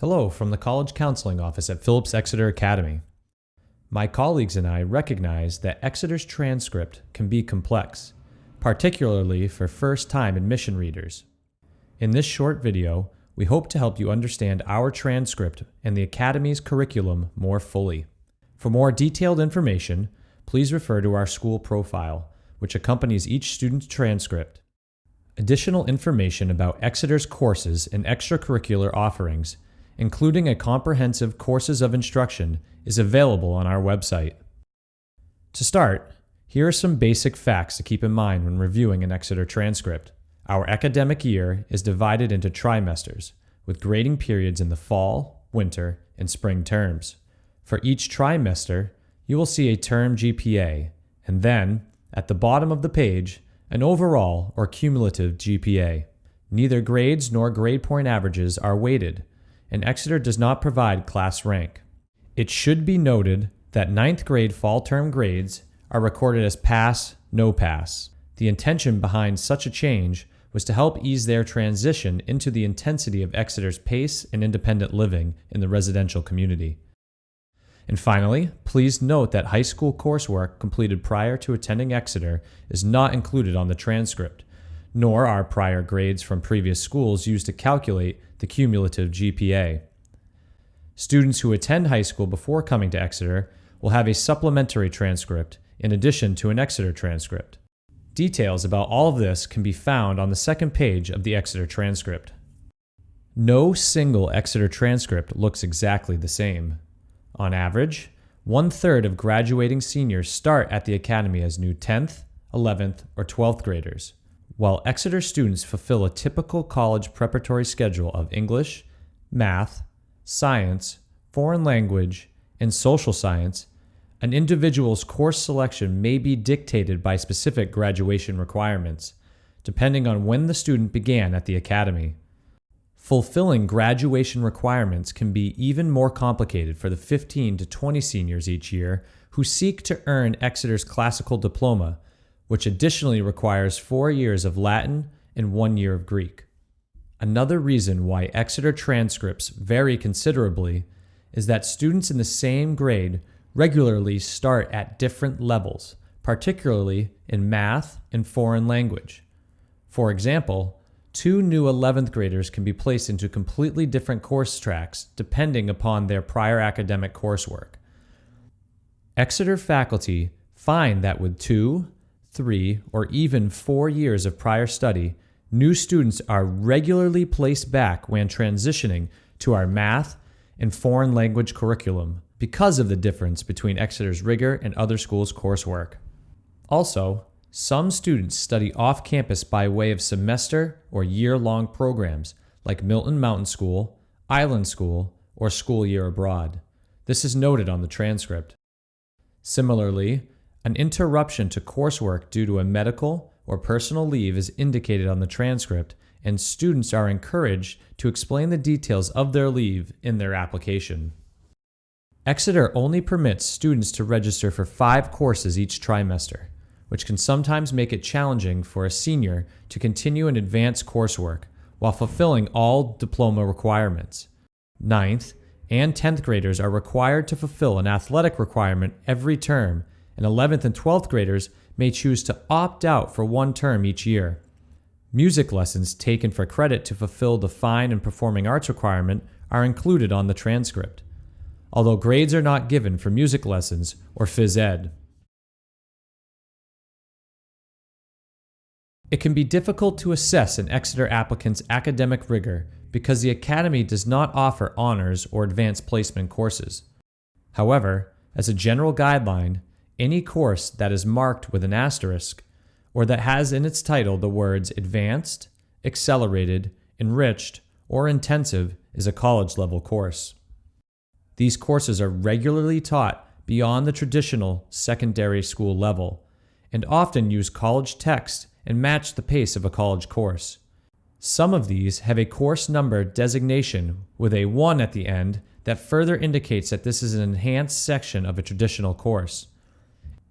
Hello from the College Counseling Office at Phillips Exeter Academy. My colleagues and I recognize that Exeter's transcript can be complex, particularly for first-time admission readers. In this short video, we hope to help you understand our transcript and the Academy's curriculum more fully. For more detailed information, please refer to our school profile, which accompanies each student's transcript. Additional information about Exeter's courses and extracurricular offerings, including a comprehensive courses of instruction, is available on our website. To start, here are some basic facts to keep in mind when reviewing an Exeter transcript. Our academic year is divided into trimesters, with grading periods in the fall, winter, and spring terms. For each trimester, you will see a term GPA, and then, at the bottom of the page, an overall or cumulative GPA. Neither grades nor grade point averages are weighted, and Exeter does not provide class rank. It should be noted that 9th grade fall term grades are recorded as pass, no pass. The intention behind such a change was to help ease their transition into the intensity of Exeter's pace and independent living in the residential community. And finally, please note that high school coursework completed prior to attending Exeter is not included on the transcript, nor are prior grades from previous schools used to calculate the cumulative GPA. Students who attend high school before coming to Exeter will have a supplementary transcript in addition to an Exeter transcript. Details about all of this can be found on the second page of the Exeter transcript. No single Exeter transcript looks exactly the same. On average, 1/3 of graduating seniors start at the Academy as new 10th, 11th, or 12th graders, while Exeter students fulfill a typical college preparatory schedule of English, math, science, foreign language, and social science. An individual's course selection may be dictated by specific graduation requirements, depending on when the student began at the Academy. Fulfilling graduation requirements can be even more complicated for the 15 to 20 seniors each year who seek to earn Exeter's classical diploma, which additionally requires 4 years of Latin and 1 year of Greek. Another reason why Exeter transcripts vary considerably is that students in the same grade regularly start at different levels, particularly in math and foreign language. For example, 2 new 11th graders can be placed into completely different course tracks depending upon their prior academic coursework. Exeter faculty find that with 2, 3, or even 4 years of prior study, new students are regularly placed back when transitioning to our math and foreign language curriculum because of the difference between Exeter's Rigor and other schools' coursework. Also, some students study off campus by way of semester or year-long programs like Milton Mountain School, Island School, or School Year Abroad. This is noted on the transcript. Similarly, an interruption to coursework due to a medical or personal leave is indicated on the transcript, and students are encouraged to explain the details of their leave in their application. Exeter only permits students to register for 5 courses each trimester, which can sometimes make it challenging for a senior to continue in advanced coursework while fulfilling all diploma requirements. 9th and 10th graders are required to fulfill an athletic requirement every term, and 11th and 12th graders may choose to opt out for 1 term each year. Music lessons taken for credit to fulfill the fine and performing arts requirement are included on the transcript, although grades are not given for music lessons or phys ed. It can be difficult to assess an Exeter applicant's academic rigor because the Academy does not offer honors or advanced placement courses. However, as a general guideline, any course that is marked with an asterisk or that has in its title the words advanced, accelerated, enriched, or intensive is a college-level course. These courses are regularly taught beyond the traditional secondary school level and often use college text and match the pace of a college course. Some of these have a course number designation with a 1 at the end that further indicates that this is an enhanced section of a traditional course.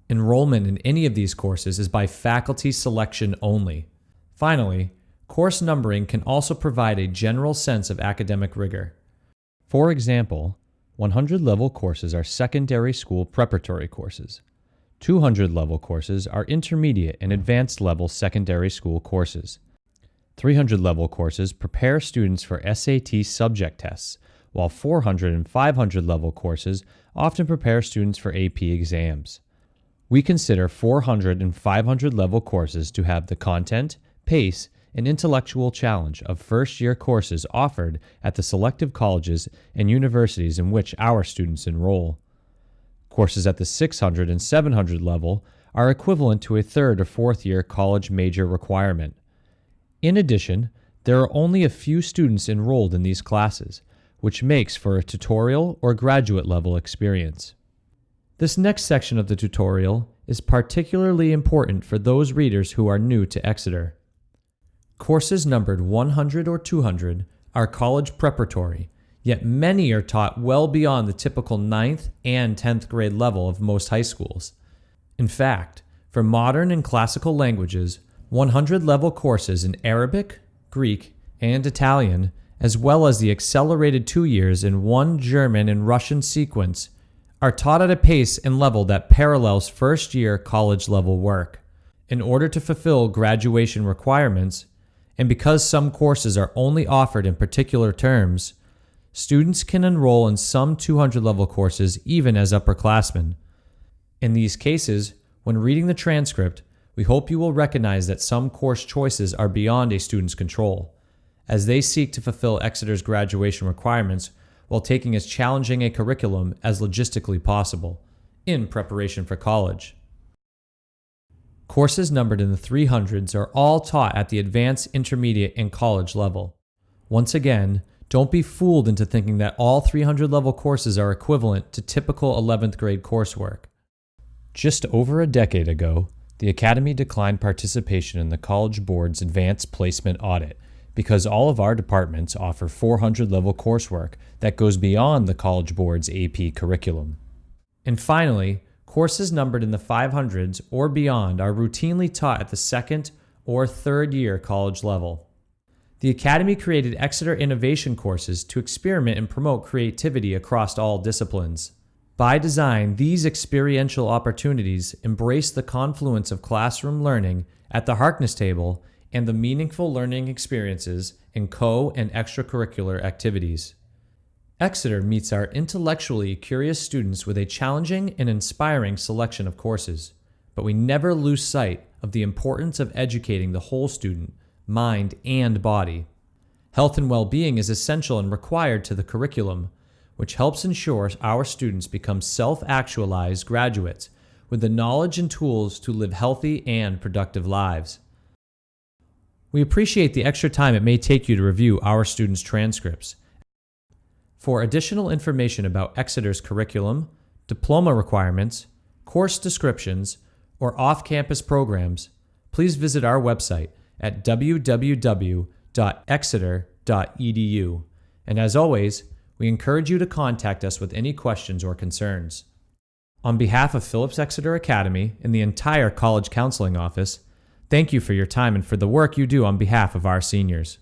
Enrollment in any of these courses is by faculty selection only. Finally, course numbering can also provide a general sense of academic rigor. For example, 100-level courses are secondary school preparatory courses. 200-level courses are intermediate and advanced level secondary school courses. 300-level courses prepare students for SAT subject tests, while 400 and 500-level courses often prepare students for AP exams. We consider 400 and 500-level courses to have the content, pace, and intellectual challenge of first-year courses offered at the selective colleges and universities in which our students enroll. Courses at the 600 and 700 level are equivalent to a third or fourth-year college major requirement. In addition, there are only a few students enrolled in these classes, which makes for a tutorial or graduate level experience. This next section of the tutorial is particularly important for those readers who are new to Exeter. Courses numbered 100 or 200 are college preparatory, yet many are taught well beyond the typical 9th and 10th grade level of most high schools. In fact, for modern and classical languages, 100-level courses in Arabic, Greek, and Italian, as well as the accelerated 2 years in 1 German and Russian sequence, are taught at a pace and level that parallels first-year college-level work. In order to fulfill graduation requirements, and because some courses are only offered in particular terms, students can enroll in some 200-level courses even as upperclassmen. In these cases, when reading the transcript, we hope you will recognize that some course choices are beyond a student's control, as they seek to fulfill Exeter's graduation requirements while taking as challenging a curriculum as logistically possible, in preparation for college. Courses numbered in the 300s are all taught at the advanced, intermediate, and college level. Once again, don't be fooled into thinking that all 300-level courses are equivalent to typical 11th grade coursework. Just over a decade ago, the Academy declined participation in the College Board's Advanced Placement Audit because all of our departments offer 400-level coursework that goes beyond the College Board's AP curriculum. And finally, courses numbered in the 500s or beyond are routinely taught at the second or third year college level. The Academy created Exeter Innovation courses to experiment and promote creativity across all disciplines. By design, these experiential opportunities embrace the confluence of classroom learning at the Harkness table and the meaningful learning experiences in co- and extracurricular activities. Exeter meets our intellectually curious students with a challenging and inspiring selection of courses, but we never lose sight of the importance of educating the whole student, mind, and body. Health and well-being is essential and required to the curriculum, which helps ensure our students become self-actualized graduates with the knowledge and tools to live healthy and productive lives. We appreciate the extra time it may take you to review our students' transcripts. For additional information about Exeter's curriculum, diploma requirements, course descriptions, or off-campus programs, please visit our website at www.exeter.edu. And as always, we encourage you to contact us with any questions or concerns. On behalf of Phillips Exeter Academy and the entire College Counseling Office, thank you for your time and for the work you do on behalf of our seniors.